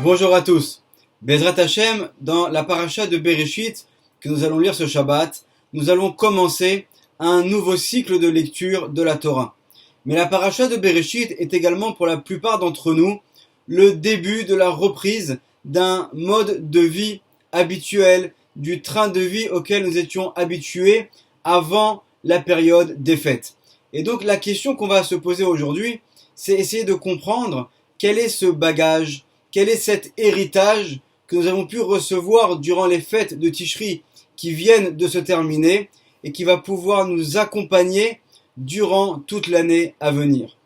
Bonjour à tous. Bezrat Hashem, dans la paracha de Bereshit que nous allons lire ce Shabbat, nous allons commencer un nouveau cycle de lecture de la Torah. Mais la paracha de Bereshit est également pour la plupart d'entre nous le début de la reprise d'un mode de vie habituel, du train de vie auquel nous étions habitués avant la période des fêtes. Et donc la question qu'on va se poser aujourd'hui, c'est essayer de comprendre quel est ce bagage, quel est cet héritage que nous avons pu recevoir durant les fêtes de Tishri qui viennent de se terminer et qui va pouvoir nous accompagner durant toute l'année à venir.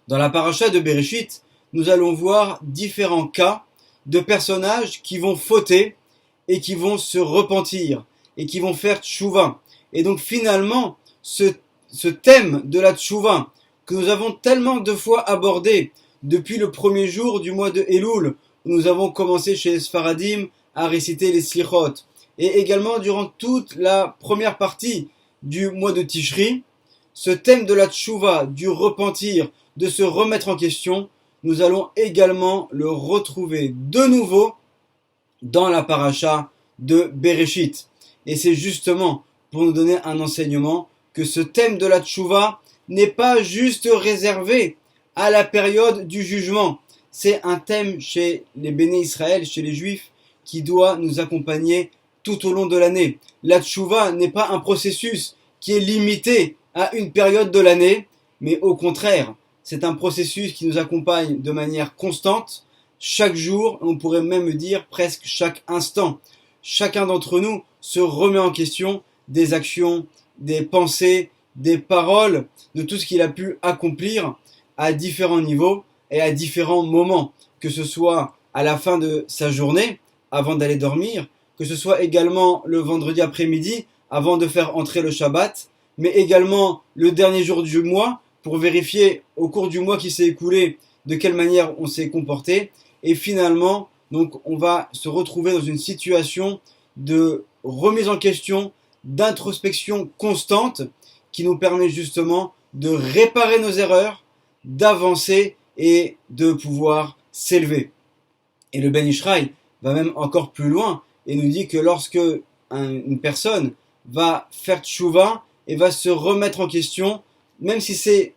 Dans la paracha de Bereshit, nous allons voir différents cas de personnages qui vont fauter et qui vont se repentir et qui vont faire tchouva. Et donc finalement, ce thème de la tchouva que nous avons tellement de fois abordé depuis le premier jour du mois de Elul, où nous avons commencé chez les Sfaradim à réciter les Slichot, et également durant toute la première partie du mois de Tishri, ce thème de la tchouva, du repentir, de se remettre en question, nous allons également le retrouver de nouveau dans la paracha de Bereshit. Et c'est justement pour nous donner un enseignement que ce thème de la tchouva n'est pas juste réservé à la période du jugement. C'est un thème chez les Béné Israël, chez les Juifs, qui doit nous accompagner tout au long de l'année. La tchouva n'est pas un processus qui est limité à une période de l'année, mais au contraire, c'est un processus qui nous accompagne de manière constante, chaque jour, on pourrait même dire presque chaque instant. Chacun d'entre nous se remet en question des actions, des pensées, des paroles, de tout ce qu'il a pu accomplir à différents niveaux et à différents moments, que ce soit à la fin de sa journée, avant d'aller dormir, que ce soit également le vendredi après-midi, avant de faire entrer le Shabbat, mais également le dernier jour du mois, pour vérifier au cours du mois qui s'est écoulé de quelle manière on s'est comporté, et finalement, donc, on va se retrouver dans une situation de remise en question, d'introspection constante, qui nous permet justement de réparer nos erreurs, d'avancer et de pouvoir s'élever. Et le Ben Ishraï va même encore plus loin et nous dit que lorsque une personne va faire tchouva et va se remettre en question, même si c'est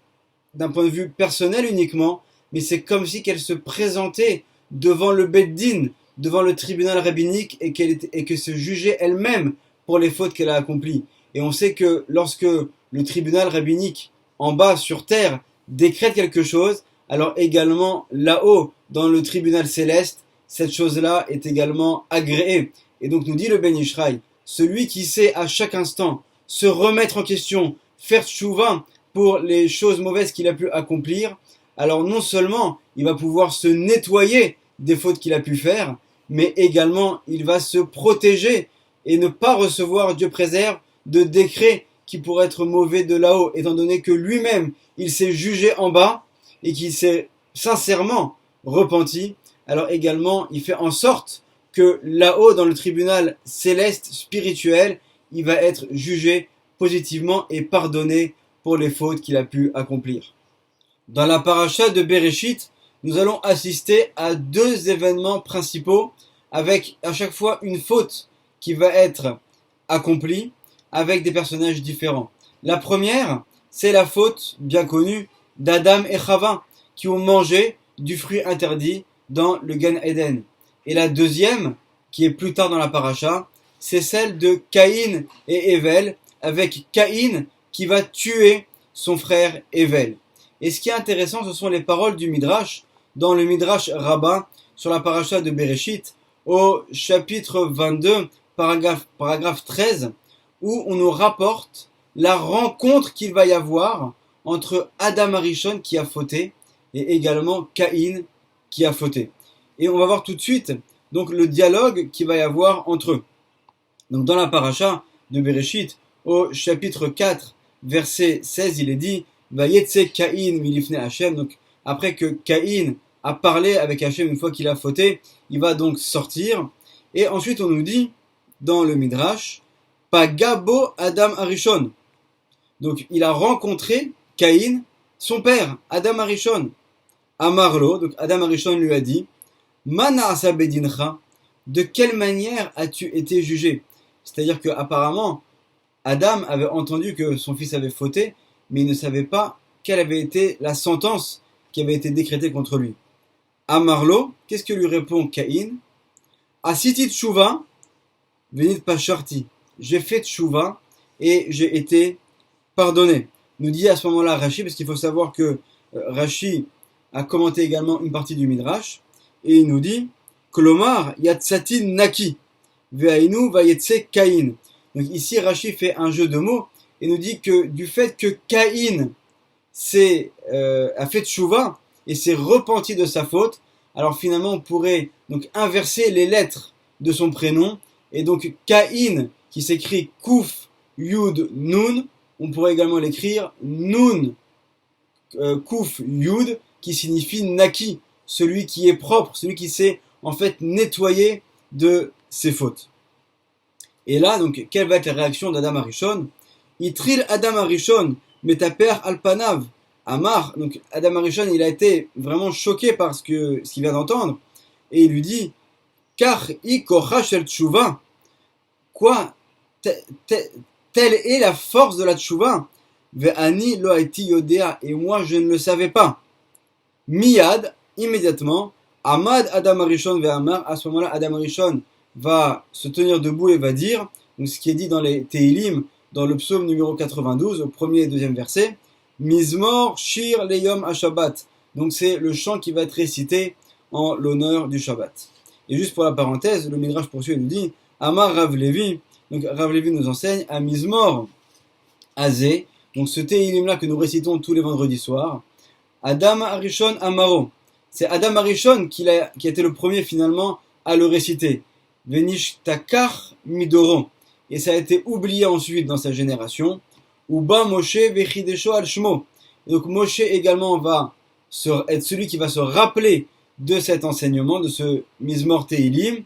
d'un point de vue personnel uniquement, mais c'est comme si qu'elle se présentait devant le Beit Din, devant le tribunal rabbinique et que se jugeait elle-même pour les fautes qu'elle a accomplies. Et on sait que lorsque le tribunal rabbinique en bas sur terre décrète quelque chose, alors également là-haut dans le tribunal céleste, cette chose-là est également agréée. Et donc nous dit le Ben Ishraï, celui qui sait à chaque instant se remettre en question, faire tchouva pour les choses mauvaises qu'il a pu accomplir, alors non seulement il va pouvoir se nettoyer des fautes qu'il a pu faire, mais également il va se protéger et ne pas recevoir, Dieu préserve, de décrets qui pourraient être mauvais de là-haut, étant donné que lui-même, il s'est jugé en bas et qu'il s'est sincèrement repenti. Alors également, il fait en sorte que là-haut, dans le tribunal céleste spirituel, il va être jugé positivement et pardonné pour les fautes qu'il a pu accomplir. Dans la paracha de Bereshit, nous allons assister à deux événements principaux avec à chaque fois une faute qui va être accomplie avec des personnages différents. La première, c'est la faute bien connue d'Adam et Chava qui ont mangé du fruit interdit dans le Gan Eden. Et la deuxième, qui est plus tard dans la paracha, c'est celle de Caïn et Hével, avec Caïn qui va tuer son frère Hével. Et ce qui est intéressant, ce sont les paroles du Midrash, dans le Midrash Rabbah, sur la paracha de Bereshit, au chapitre 22, paragraphe 13, où on nous rapporte la rencontre qu'il va y avoir entre Adam Arishon qui a fauté et également Caïn qui a fauté. Et on va voir tout de suite donc le dialogue qu'il va y avoir entre eux. Donc dans la paracha de Bereshit, au chapitre 4, verset 16, il est dit Vayetse Caïn milifne Hashem. Donc après que Caïn a parlé avec Hashem une fois qu'il a fauté, il va donc sortir. Et ensuite on nous dit dans le Midrash Pagabo Adam Arishon. Donc il a rencontré Caïn, son père, Adam Arishon. Amarlo, donc Adam Arishon lui a dit Mana asabedincha, de quelle manière as-tu été jugé? C'est-à-dire qu'apparemment, Adam avait entendu que son fils avait fauté, mais il ne savait pas quelle avait été la sentence qui avait été décrétée contre lui. Amarlo, qu'est-ce que lui répond Caïn? Asiti tshuva, venit pasharti. J'ai fait tshuva et j'ai été pardonné. Nous dit à ce moment-là Rashi, parce qu'il faut savoir que Rashi a commenté également une partie du Midrash, et il nous dit Kolomar yatsatin naki, ve'ainu vayetse Caïn. Donc ici Rashi fait un jeu de mots et nous dit que du fait que Caïn a fait tchouva et s'est repenti de sa faute, alors finalement on pourrait donc inverser les lettres de son prénom, et donc Caïn qui s'écrit Kouf Yud Nun, on pourrait également l'écrire Nun Kouf Yud, qui signifie Naki, celui qui est propre, celui qui s'est en fait nettoyé de ses fautes. Et là, donc, quelle va être la réaction d'Adam Arishon? Itril Adam Arishon, metaper alpanav, Amar. Donc, Adam Arishon, il a été vraiment choqué par ce qu'il vient d'entendre. Et il lui dit, Kar i kocha shel tshuva. Quoi? Telle est la force de la tshuva. Ve'ani lo haiti yodea. Et moi, je ne le savais pas. Miyad, immédiatement, Amad Adam Arishon ve'amar. À ce moment-là, Adam Arishon va se tenir debout et va dire, donc ce qui est dit dans les Tehilim, dans le psaume numéro 92, au premier et deuxième verset, Mizmor Shir Leyom HaShabbat. Donc c'est le chant qui va être récité en l'honneur du Shabbat. Et juste pour la parenthèse, le Midrash poursuit et nous dit, Amar Rav Levi, donc Rav Levi nous enseigne, à Mizmor Azé, donc ce Tehilim-là que nous récitons tous les vendredis soirs, Adam Arishon Amaro. C'est Adam Arishon qui a été le premier finalement à le réciter. Venishtakar Midoro. Et ça a été oublié ensuite dans sa génération. Uba Moshe Vechidesho al Shmo. Donc Moshe également va être celui qui va se rappeler de cet enseignement, de ce Mizmor Tehilim.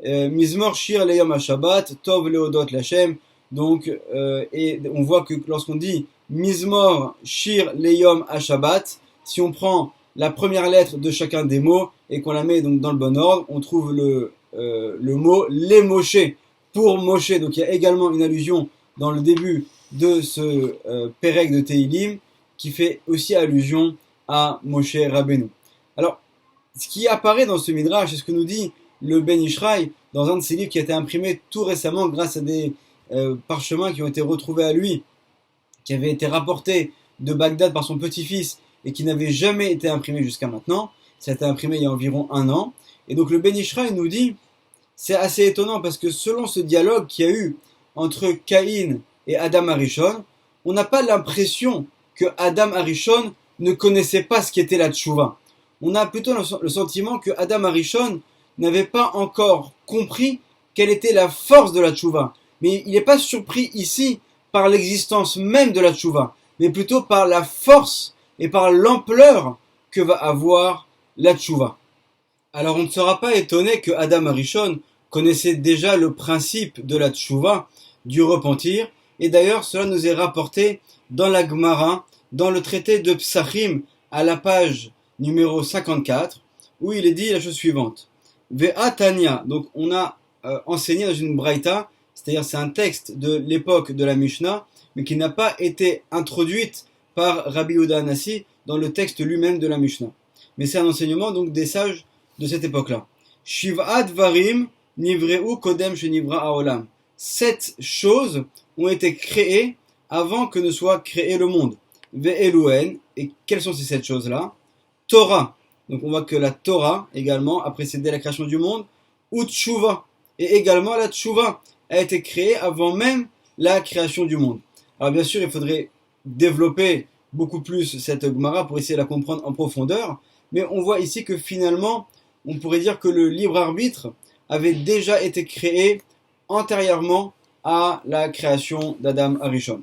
Mizmor Shir Leyom HaShabbat, Tov Leodot Lachem. Donc, et on voit que lorsqu'on dit Mizmor Shir Leyom HaShabbat, si on prend la première lettre de chacun des mots et qu'on la met donc dans le bon ordre, on trouve le mot les Moshe pour Moshe. Donc il y a également une allusion dans le début de ce Perek de Tehilim qui fait aussi allusion à Moshe Rabbeinu. Alors, ce qui apparaît dans ce Midrash, c'est ce que nous dit le Ben Ishraï dans un de ses livres qui a été imprimé tout récemment grâce à des parchemins qui ont été retrouvés à lui, qui avaient été rapportés de Bagdad par son petit-fils et qui n'avaient jamais été imprimés jusqu'à maintenant. Ça a été imprimé il y a environ 1 an. Et donc le Ben Ishraï nous dit, c'est assez étonnant parce que selon ce dialogue qu'il y a eu entre Caïn et Adam Arishon, on n'a pas l'impression que Adam Arishon ne connaissait pas ce qu'était la tchouva. On a plutôt le sentiment que Adam Arishon n'avait pas encore compris quelle était la force de la tchouva. Mais il n'est pas surpris ici par l'existence même de la tchouva, mais plutôt par la force et par l'ampleur que va avoir la tchouva. Alors on ne sera pas étonné que Adam Arishon connaissait déjà le principe de la tchouva, du repentir, et d'ailleurs cela nous est rapporté dans la Gemara, dans le traité de Psachim, à la page numéro 54, où il est dit la chose suivante. Ve'a Tanya, donc on a enseigné dans une braïta, c'est-à-dire c'est un texte de l'époque de la Mishnah, mais qui n'a pas été introduite par Rabbi Yehuda Hanassi dans le texte lui-même de la Mishnah. Mais c'est un enseignement donc des sages de cette époque-là. Shiv'at varim nivreu kodem shenivra haolam. 7 choses ont été créées avant que ne soit créé le monde. Ve'eluen, et quelles sont ces 7 choses-là? Torah, donc on voit que la Torah également a précédé la création du monde. Ou tshuva, et également la tshuva a été créée avant même la création du monde. Alors bien sûr, il faudrait développer beaucoup plus cette Gemara pour essayer de la comprendre en profondeur, mais on voit ici que finalement, on pourrait dire que le libre arbitre avait déjà été créé antérieurement à la création d'Adam Arishon.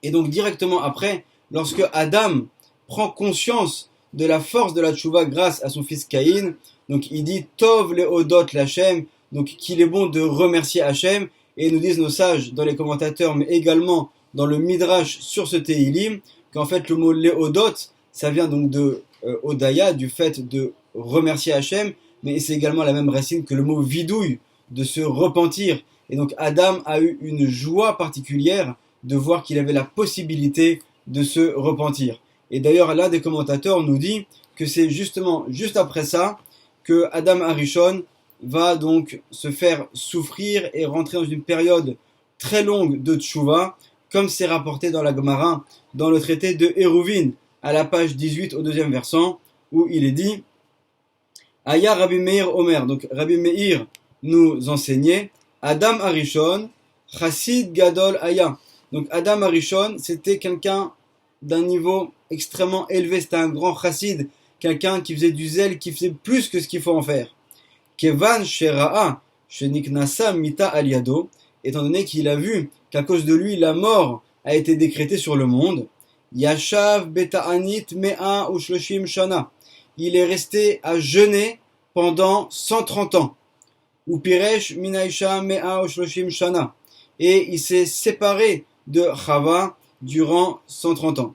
Et donc directement après, lorsque Adam prend conscience de la force de la tchouva grâce à son fils Caïn, donc il dit Tov leodot l'Hachem, donc qu'il est bon de remercier Hachem, et nous disent nos sages dans les commentateurs, mais également dans le Midrash sur ce Tehilim, qu'en fait le mot leodot, ça vient donc de Odaya, du fait de remercier Hachem, mais c'est également la même racine que le mot vidouille, de se repentir. Et donc Adam a eu une joie particulière de voir qu'il avait la possibilité de se repentir. Et d'ailleurs, l'un des commentateurs nous dit que c'est justement juste après ça que Adam Arishon va donc se faire souffrir et rentrer dans une période très longue de tchouva, comme c'est rapporté dans la Gemara, dans le traité de Hérouvin, à la page 18 au deuxième versant, où il est dit Aya Rabbi Meir Omer. Donc Rabbi Meir nous enseignait Adam Arishon, Chassid Gadol Aya. Donc Adam Arishon, c'était quelqu'un d'un niveau extrêmement élevé, c'était un grand chassid, quelqu'un qui faisait du zèle, qui faisait plus que ce qu'il faut en faire. Kevan Shera'a, Sheniknasa Mita Aliado, étant donné qu'il a vu qu'à cause de lui, la mort a été décrétée sur le monde. Yashav Beta'anit Mea Ushloshim Shana. Il est resté à jeûner pendant 130 ans. Ou Piresh Minaisha Mea Ushloshim Shana. Et il s'est séparé de Chava durant 130 ans.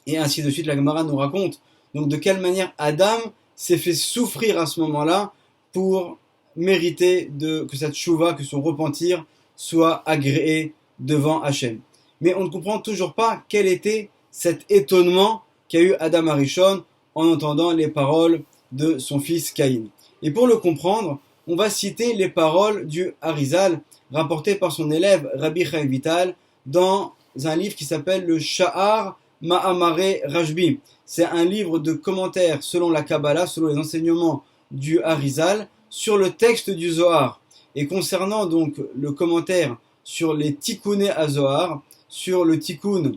Et ainsi de suite, la Gemara nous raconte donc de quelle manière Adam s'est fait souffrir à ce moment-là pour mériter que sa tchouva, que son repentir soit agréé devant Hachem. Mais on ne comprend toujours pas quel était cet étonnement qu'a eu Adam Arishon en entendant les paroles de son fils Caïn. Et pour le comprendre, on va citer les paroles du Harizal rapportées par son élève Rabbi Chaim Vital dans un livre qui s'appelle le Sha'ar Ma'amare Rashbi. C'est un livre de commentaires selon la Kabbalah, selon les enseignements du Harizal, sur le texte du Zohar. Et concernant donc le commentaire sur les Tikkuné à Zohar, sur le Tikkun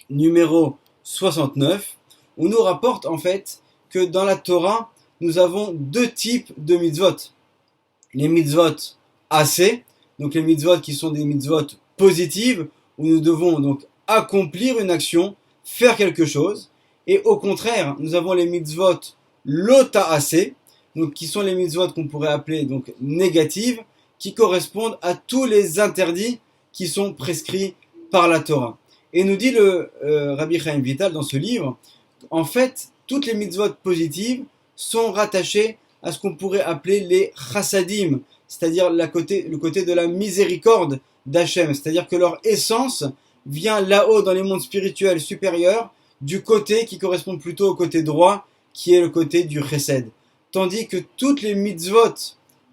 numéro 69, on nous rapporte en fait que dans la Torah, nous avons deux types de mitzvot. Les mitzvot assez, donc les mitzvot qui sont des mitzvot positives, où nous devons donc accomplir une action, faire quelque chose, et au contraire, nous avons les mitzvot lota assez, donc qui sont les mitzvot qu'on pourrait appeler donc négatives, qui correspondent à tous les interdits qui sont prescrits par la Torah. Et nous dit le Rabbi Chaim Vital dans ce livre, en fait, toutes les mitzvot positives sont rattachées à ce qu'on pourrait appeler les chassadim, c'est-à-dire le côté de la miséricorde d'Hachem, c'est-à-dire que leur essence vient là-haut dans les mondes spirituels supérieurs, du côté qui correspond plutôt au côté droit, qui est le côté du chesed. Tandis que toutes les mitzvot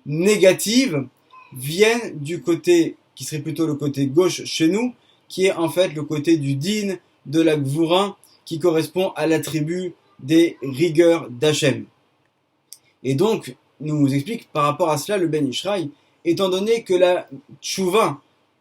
négatives viennent du côté, qui serait plutôt le côté gauche chez nous, qui est en fait le côté du din, de la gvura, qui correspond à l'attribut des rigueurs d'Hachem. Et donc, nous explique par rapport à cela le Ben Ishraï, étant donné que la tchouva,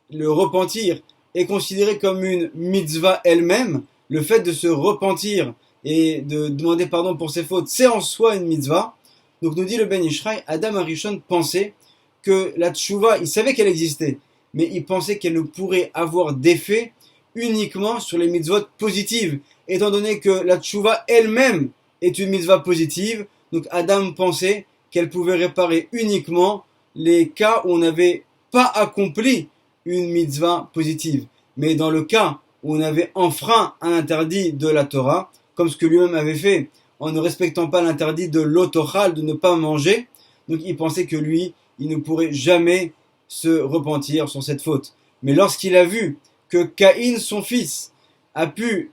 le repentir, est considéré comme une mitzvah elle-même, le fait de se repentir et de demander pardon pour ses fautes, c'est en soi une mitzvah. Donc nous dit le Ben Ishraï, Adam Arishon pensait que la tchouva, il savait qu'elle existait, mais il pensait qu'elle ne pourrait avoir d'effet uniquement sur les mitzvot positives, étant donné que la tchouva elle-même est une mitzvah positive. Donc Adam pensait qu'elle pouvait réparer uniquement les cas où on n'avait pas accompli une mitzvah positive. Mais dans le cas où on avait enfreint un interdit de la Torah, comme ce que lui-même avait fait en ne respectant pas l'interdit de l'otochal, de ne pas manger, donc il pensait que lui, il ne pourrait jamais se repentir sur cette faute. Mais lorsqu'il a vu que Caïn, son fils, a pu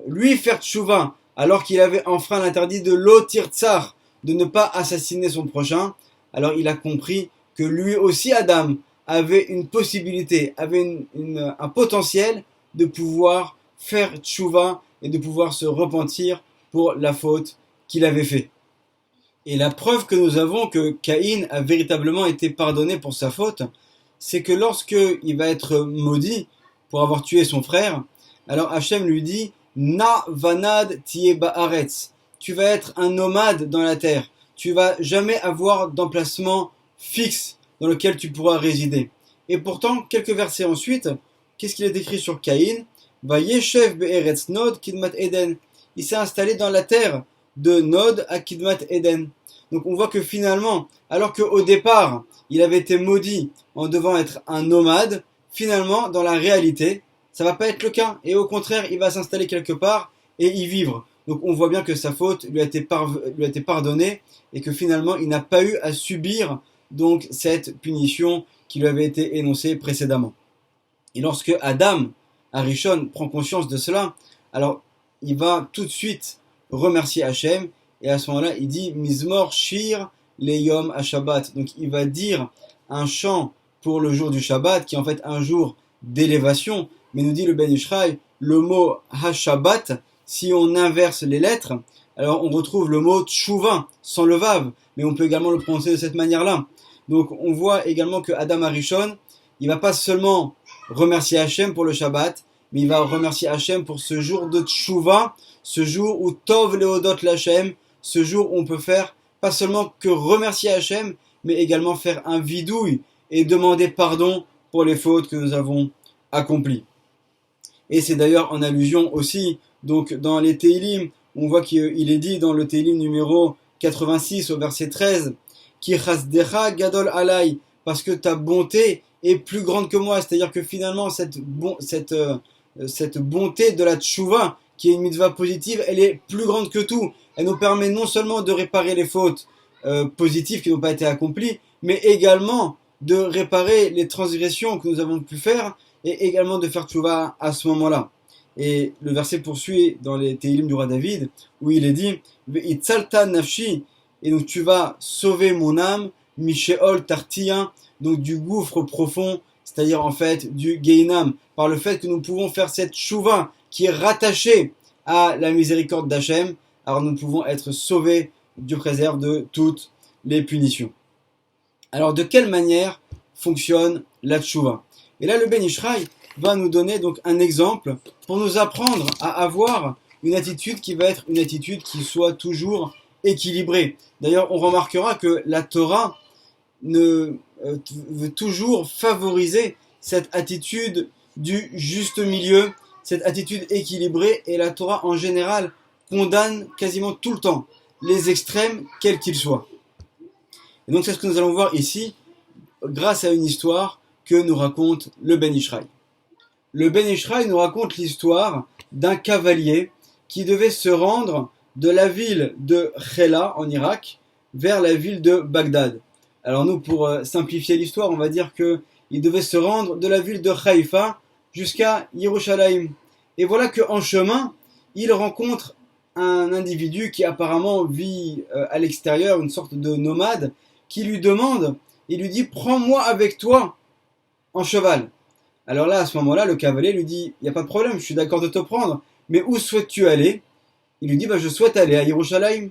lui faire tchouva alors qu'il avait enfreint l'interdit de l'otirtsar, de ne pas assassiner son prochain, alors il a compris que lui aussi, Adam, avait une possibilité, avait un potentiel de pouvoir faire tchouva et de pouvoir se repentir pour la faute qu'il avait fait. Et la preuve que nous avons que Caïn a véritablement été pardonné pour sa faute, c'est que lorsque il va être maudit pour avoir tué son frère, alors Hachem lui dit Na vanad tiye ba'aretz. Tu vas être un nomade dans la terre. Tu vas jamais avoir d'emplacement fixe dans lequel tu pourras résider. Et pourtant, quelques versets ensuite, qu'est-ce qu'il est écrit sur Caïn? Va yeshev be'eretz Nod kidmat Eden. Il s'est installé dans la terre de Nod à Kidmat Eden. Donc on voit que finalement, alors qu'au départ, il avait été maudit en devant être un nomade, finalement, dans la réalité, ça va pas être le cas. Et au contraire, il va s'installer quelque part et y vivre. Donc on voit bien que sa faute lui a été pardonnée et que finalement il n'a pas eu à subir donc cette punition qui lui avait été énoncée précédemment. Et lorsque Adam, Arishon, prend conscience de cela, alors il va tout de suite remercier Hachem, et à ce moment-là il dit Mizmor Shir Leyom HaShabbat. Donc il va dire un chant pour le jour du Shabbat, qui est en fait un jour d'élévation, mais nous dit le Ben Ishraï, le mot HaShabbat, si on inverse les lettres, alors on retrouve le mot Tshuva, sans le vav, mais on peut également le prononcer de cette manière-là. Donc on voit également que Adam Arishon, il va pas seulement remercier Hachem pour le Shabbat, mais il va remercier Hachem pour ce jour de Tshuva, ce jour où Tov Leodot l'Hachem, ce jour où on peut faire pas seulement que remercier Hachem, mais également faire un vidouille et demander pardon pour les fautes que nous avons accomplies. Et c'est d'ailleurs en allusion aussi, donc dans les Teilim, on voit qu'il est dit dans le Teilim numéro 86 au verset 13, Ki chasdecha gadol alay, parce que ta bonté est plus grande que moi, c'est-à-dire que finalement cette bonté de la tchouva, qui est une mitzvah positive, elle est plus grande que tout. Elle nous permet non seulement de réparer les fautes positives qui n'ont pas été accomplies, mais également de réparer les transgressions que nous avons pu faire, et également de faire tchouva à ce moment-là. Et le verset poursuit dans les Teilim du roi David, où il est dit Ve'itzalta nafshi, et donc tu vas sauver mon âme, Mishéol Tartia, donc du gouffre profond, c'est-à-dire en fait du Geinam, par le fait que nous pouvons faire cette chouva qui est rattachée à la miséricorde d'Hachem, alors nous pouvons être sauvés, Dieu préserve, de toutes les punitions. Alors de quelle manière fonctionne la tchouva? Et là le Ben Ishraï va nous donner donc un exemple pour nous apprendre à avoir une attitude qui va être une attitude qui soit toujours équilibrée. D'ailleurs on remarquera que la Torah veut toujours favoriser cette attitude du juste milieu, cette attitude équilibrée, et la Torah en général condamne quasiment tout le temps les extrêmes, quels qu'ils soient. Et donc c'est ce que nous allons voir ici, grâce à une histoire que nous raconte le Ben Ishraï. Le Ben Ishraï nous raconte l'histoire d'un cavalier qui devait se rendre de la ville de Khela en Irak vers la ville de Bagdad. Alors nous, pour simplifier l'histoire, on va dire qu'il devait se rendre de la ville de Haïfa jusqu'à Yerushalayim. Et voilà qu'en chemin, il rencontre un individu qui apparemment vit à l'extérieur, une sorte de nomade, qui lui demande, il lui dit « Prends-moi avec toi en cheval ». Alors là, à ce moment-là, le cavalier lui dit « Il n'y a pas de problème, je suis d'accord de te prendre, mais où souhaites-tu aller ?» Il lui dit « Je souhaite aller à Yerushalayim ».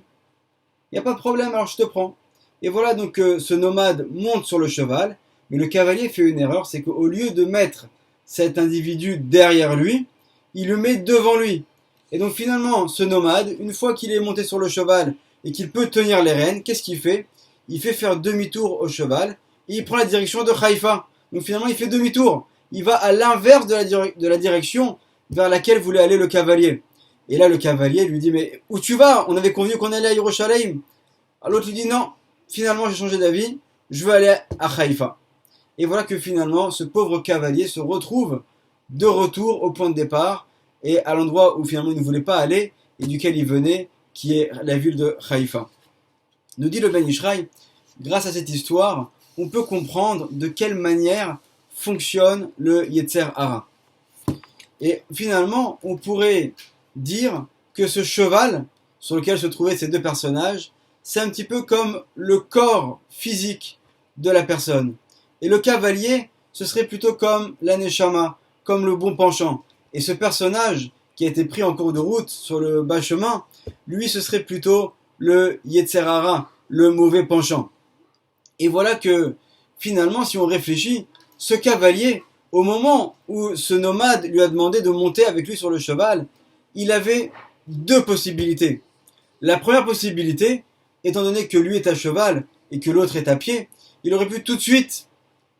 « Il n'y a pas de problème, alors je te prends ». Et voilà donc ce nomade monte sur le cheval, mais le cavalier fait une erreur, c'est qu'au lieu de mettre cet individu derrière lui, il le met devant lui. Et donc finalement, ce nomade, une fois qu'il est monté sur le cheval et qu'il peut tenir les rênes, qu'est-ce qu'il fait? Il fait faire demi-tour au cheval et il prend la direction de Haïfa. Donc finalement, il fait demi-tour. Il va à l'inverse de la direction vers laquelle voulait aller le cavalier. Et là, le cavalier lui dit « Mais où tu vas? On avait convenu qu'on allait à Yerushalayim. » Alors l'autre lui dit « Non, finalement j'ai changé d'avis, je veux aller à Haïfa. » Et voilà que finalement, ce pauvre cavalier se retrouve de retour au point de départ et à l'endroit où finalement il ne voulait pas aller et duquel il venait, qui est la ville de Haïfa. Nous dit le Ben Ishraï, grâce à cette histoire, on peut comprendre de quelle manière fonctionne le Yetzer Hara. Et finalement, on pourrait dire que ce cheval sur lequel se trouvaient ces deux personnages, c'est un petit peu comme le corps physique de la personne. Et le cavalier, ce serait plutôt comme la neshama, comme le bon penchant. Et ce personnage qui a été pris en cours de route sur le bas chemin, lui, ce serait plutôt le Yetzer Hara, le mauvais penchant. Et voilà que, finalement, si on réfléchit, ce cavalier, au moment où ce nomade lui a demandé de monter avec lui sur le cheval, il avait deux possibilités. La première possibilité, étant donné que lui est à cheval et que l'autre est à pied, il aurait pu tout de suite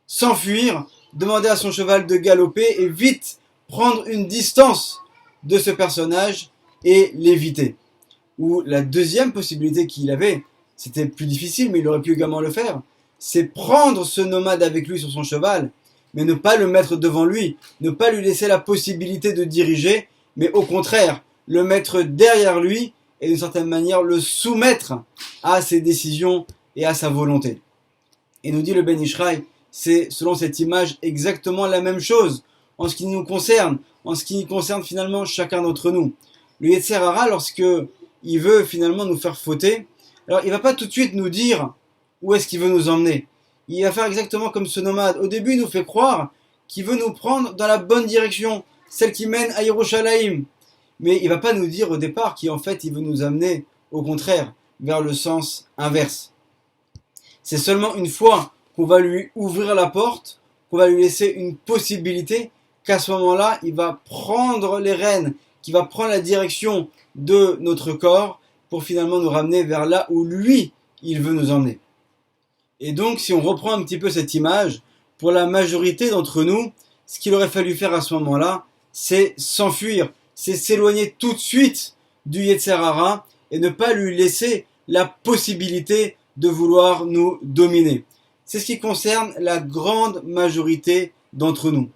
s'enfuir, demander à son cheval de galoper et vite prendre une distance de ce personnage et l'éviter. Ou la deuxième possibilité qu'il avait, c'était plus difficile mais il aurait pu également le faire, c'est prendre ce nomade avec lui sur son cheval, mais ne pas le mettre devant lui, ne pas lui laisser la possibilité de diriger, mais au contraire, le mettre derrière lui et d'une certaine manière le soumettre à ses décisions et à sa volonté. Et nous dit le Ben Ishraï, c'est selon cette image exactement la même chose en ce qui nous concerne, en ce qui concerne finalement chacun d'entre nous. Le Yetzer Hara, lorsque il veut finalement nous faire fauter, alors il va pas tout de suite nous dire où est-ce qu'il veut nous emmener. Il va faire exactement comme ce nomade. Au début, il nous fait croire qu'il veut nous prendre dans la bonne direction, celle qui mène à Yerushalayim. Mais il va pas nous dire au départ qu'en fait, il veut nous amener, au contraire, vers le sens inverse. C'est seulement une fois qu'on va lui ouvrir la porte, qu'on va lui laisser une possibilité, qu'à ce moment-là, il va prendre les rênes, qu'il va prendre la direction de notre corps pour finalement nous ramener vers là où lui, il veut nous emmener. Et donc, si on reprend un petit peu cette image, pour la majorité d'entre nous, ce qu'il aurait fallu faire à ce moment-là, c'est s'enfuir, c'est s'éloigner tout de suite du Yetzer Hara et ne pas lui laisser la possibilité de vouloir nous dominer. C'est ce qui concerne la grande majorité d'entre nous.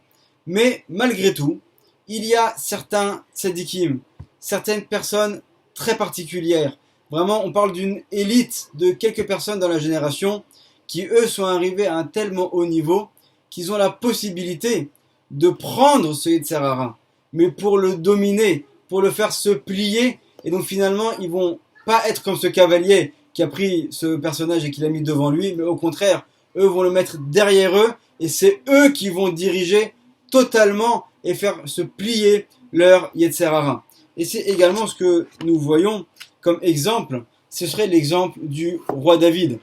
Mais malgré tout, il y a certains tzadikim, certaines personnes très particulières. Vraiment, on parle d'une élite de quelques personnes dans la génération qui, eux, sont arrivés à un tellement haut niveau qu'ils ont la possibilité de prendre ce Yetzer Hara, mais pour le dominer, pour le faire se plier. Et donc finalement, ils vont pas être comme ce cavalier qui a pris ce personnage et qui l'a mis devant lui, mais au contraire, eux vont le mettre derrière eux, et c'est eux qui vont diriger totalement et faire se plier leur Yetzer Hara. Et c'est également ce que nous voyons comme exemple, ce serait l'exemple du roi David.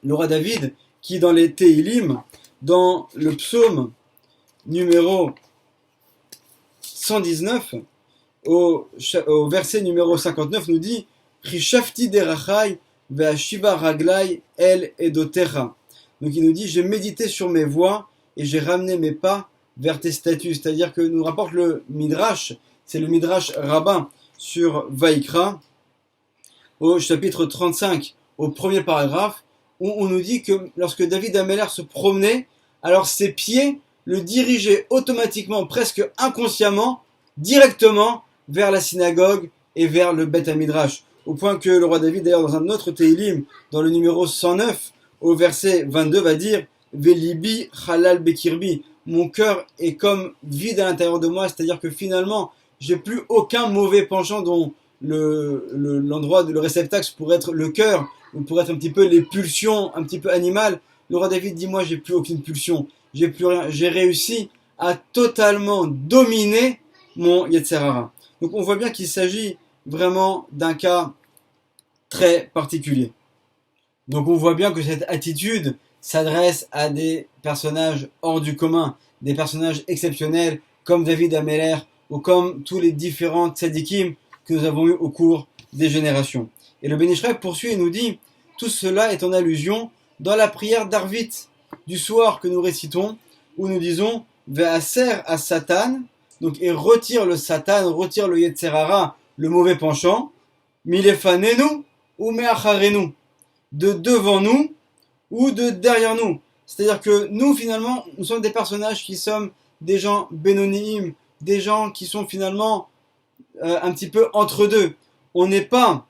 Le roi David, qui dans les Tehillim, dans le psaume numéro 119, au verset numéro 59, nous dit Rishafti derachai ve'ashiva raglai el edotecha. Donc il nous dit j'ai médité sur mes voies et j'ai ramené mes pas vers tes statuts. C'est-à-dire que nous rapporte le Midrash, c'est le Midrash rabbin sur Vaïkra, au chapitre 35, au premier paragraphe, où on nous dit que lorsque David Améler se promenait, alors ses pieds le dirigeaient automatiquement, presque inconsciemment, directement vers la synagogue et vers le Beth Hamidrash. Au point que le roi David, d'ailleurs, dans un autre Tehillim, dans le numéro 109, au verset 22, va dire Velibi halal bekirbi. Mon cœur est comme vide à l'intérieur de moi, c'est-à-dire que finalement, j'ai plus aucun mauvais penchant dont l'endroit, le réceptacle pourrait être le cœur, ou pourrait être un petit peu les pulsions, un petit peu animales. Le roi David dit, moi, j'ai plus aucune pulsion, j'ai plus rien, j'ai réussi à totalement dominer mon Yetzer Hara. Donc on voit bien qu'il s'agit vraiment d'un cas très particulier. Donc on voit bien que cette attitude s'adresse à des personnages hors du commun, des personnages exceptionnels comme David Améler ou comme tous les différents tzadikim que nous avons eu au cours des générations. Et le Ben Ishraï poursuit et nous dit tout cela est en allusion dans la prière d'Arvit du soir que nous récitons où nous disons Ve'aser à Satan, donc et retire le Satan, retire le Yetzer Hara, le mauvais penchant, milefanenu ou me'acharenu, de devant nous ou de derrière nous. C'est-à-dire que nous, finalement, nous sommes des personnages qui sommes des gens bénoniim, des gens qui sont finalement un petit peu entre deux. On n'est pas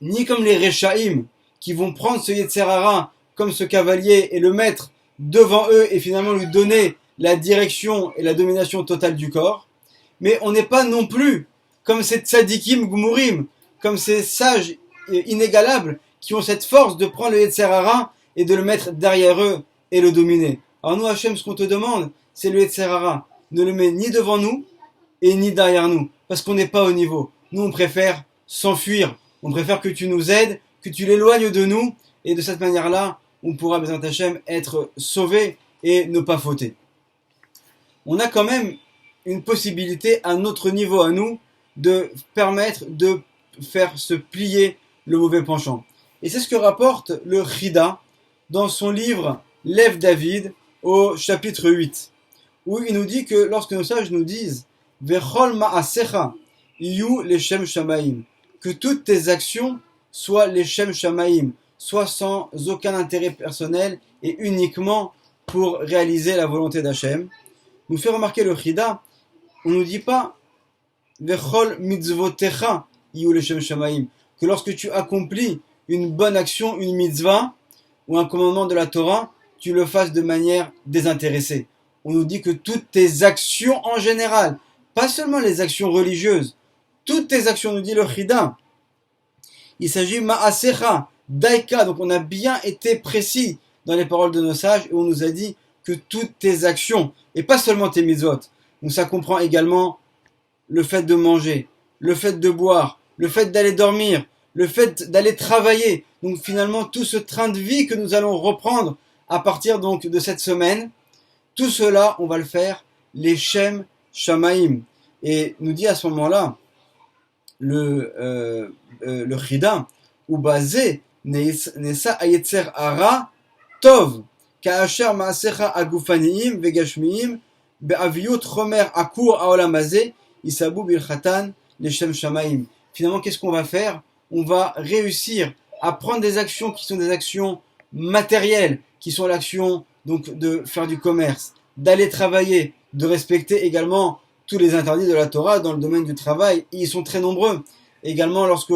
ni comme les Rechaim, qui vont prendre ce Yetzer Hara comme ce cavalier et le mettre devant eux et finalement lui donner la direction et la domination totale du corps. Mais on n'est pas non plus comme ces tzadikim gumurim, comme ces sages inégalables qui ont cette force de prendre le Yetzer Hara et de le mettre derrière eux et le dominer. Alors nous, Hachem, ce qu'on te demande, c'est le Yetzer Hara. Ne le mets ni devant nous et ni derrière nous, parce qu'on n'est pas au niveau. Nous, on préfère s'enfuir. On préfère que tu nous aides, que tu l'éloignes de nous, et de cette manière-là, on pourra, Bezrat Hachem, être sauvé et ne pas fauter. On a quand même une possibilité à notre niveau, à nous, de permettre de faire se plier le mauvais penchant. Et c'est ce que rapporte le Chida dans son livre Lève David au chapitre 8, où il nous dit que lorsque nos sages nous disent Vechol ma'asecha iyu leshem shamaim, que toutes tes actions soient leshem shamaim, soit sans aucun intérêt personnel et uniquement pour réaliser la volonté d'Hachem. Nous fait remarquer le Chida, on ne nous dit pas vechol mitzvotecha yu leshem shamayim, que lorsque tu accomplis une bonne action, une mitzvah ou un commandement de la Torah, tu le fasses de manière désintéressée. On nous dit que toutes tes actions en général, pas seulement les actions religieuses, toutes tes actions, nous dit le Chida. Il s'agit ma'asecha, daika, donc on a bien été précis dans les paroles de nos sages et on nous a dit que toutes tes actions, et pas seulement tes mitzvot, donc ça comprend également le fait de manger, le fait de boire, le fait d'aller dormir, le fait d'aller travailler. Donc finalement, tout ce train de vie que nous allons reprendre à partir donc de cette semaine, tout cela, on va le faire leshem shamaim. Et nous dit à ce moment-là le Chida, ou basé nesa ayetzer ara tov kaasher maasecha agufaniim vegashmiim be'aviyut chomer akur haolam hazeh isabu bilchatan leshem shamaim. Finalement, qu'est-ce qu'on va faire? On va réussir à prendre des actions qui sont des actions matérielles, qui sont l'action donc de faire du commerce, d'aller travailler, de respecter également tous les interdits de la Torah dans le domaine du travail, et ils sont très nombreux. Également, lorsque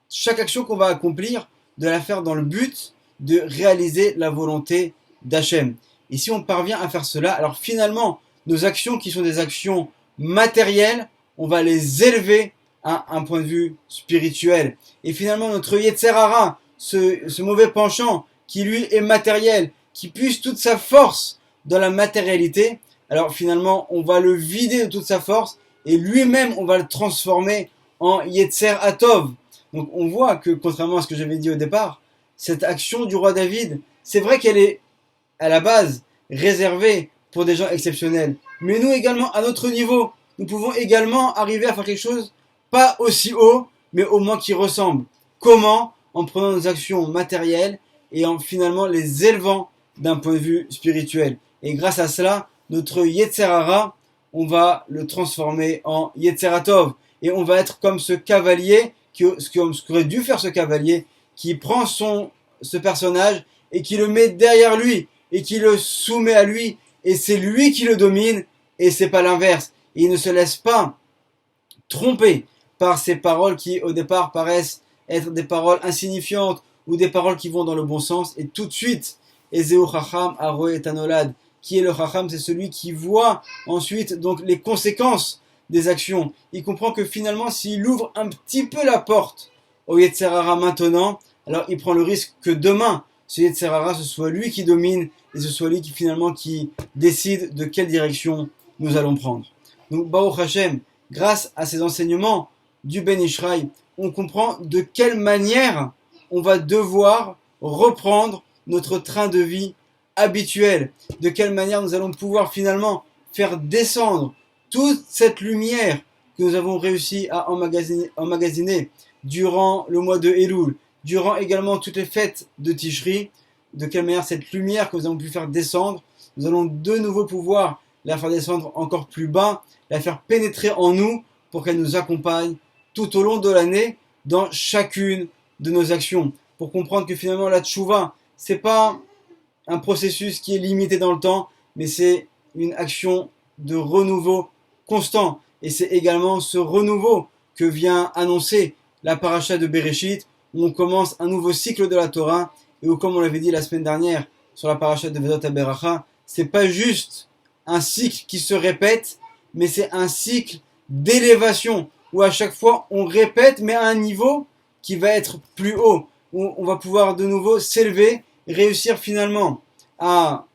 chaque action qu'on va accomplir, de la faire dans le but de réaliser la volonté d'Hachem. Et si on parvient à faire cela, alors finalement, nos actions qui sont des actions matérielles, on va les élever à un point de vue spirituel. Et finalement, notre Yetzer Hara, ce mauvais penchant, qui lui est matériel, qui puise toute sa force dans la matérialité, alors finalement, on va le vider de toute sa force, et lui-même, on va le transformer en Yetzer Atov. Donc on voit que, contrairement à ce que j'avais dit au départ, cette action du roi David, c'est vrai qu'elle est, à la base, réservée pour des gens exceptionnels. Mais nous également, à notre niveau, nous pouvons également arriver à faire quelque chose, pas aussi haut, mais au moins qui ressemble. Comment? En prenant nos actions matérielles et en finalement les élevant d'un point de vue spirituel. Et grâce à cela, notre Yetzer Hara, on va le transformer en Yetzer Atov. Et on va être comme ce cavalier, ce qu'aurait dû faire ce cavalier, qui prend ce personnage et qui le met derrière lui, et qui le soumet à lui, et c'est lui qui le domine, et c'est pas l'inverse. Et il ne se laisse pas tromper par ces paroles qui au départ paraissent être des paroles insignifiantes ou des paroles qui vont dans le bon sens, et tout de suite, Ezeu Chacham Aroe et Tanolad, qui est le Chacham, c'est celui qui voit ensuite donc les conséquences des actions. Il comprend que finalement, s'il ouvre un petit peu la porte au Yetzer Hara maintenant, alors il prend le risque que demain, ce Yetzer Hara, ce soit lui qui domine et ce soit lui qui finalement qui décide de quelle direction nous allons prendre. Donc Baruch Hashem, grâce à ces enseignements du Ben Ishraï, on comprend de quelle manière on va devoir reprendre notre train de vie habituel, de quelle manière nous allons pouvoir finalement faire descendre toute cette lumière que nous avons réussi à emmagasiner durant le mois de Elul, durant également toutes les fêtes de Tishri, de quelle manière cette lumière que nous avons pu faire descendre, nous allons de nouveau pouvoir la faire descendre encore plus bas, la faire pénétrer en nous pour qu'elle nous accompagne tout au long de l'année dans chacune de nos actions. Pour comprendre que finalement la tchouva, c'est pas un processus qui est limité dans le temps, mais c'est une action de renouveau constant. Et c'est également ce renouveau que vient annoncer la paracha de Bereshit, où on commence un nouveau cycle de la Torah, et où, comme on l'avait dit la semaine dernière sur la paracha de Vedot HaBeracha, c'est pas juste un cycle qui se répète, mais c'est un cycle d'élévation, où à chaque fois on répète, mais à un niveau qui va être plus haut, où on va pouvoir de nouveau s'élever, réussir finalement à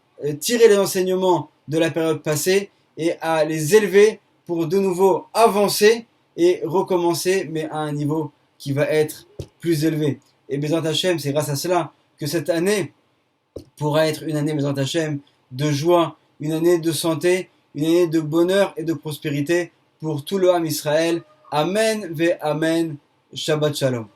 tirer les enseignements de la période passée et à les élever pour de nouveau avancer et recommencer, mais à un niveau qui va être plus élevé. Et Bezrat Hashem, c'est grâce à cela que cette année pourra être une année, Bezrat Hashem, de joie, une année de santé, une année de bonheur et de prospérité pour tout le Ham Israël. Amen ve Amen. Shabbat Shalom.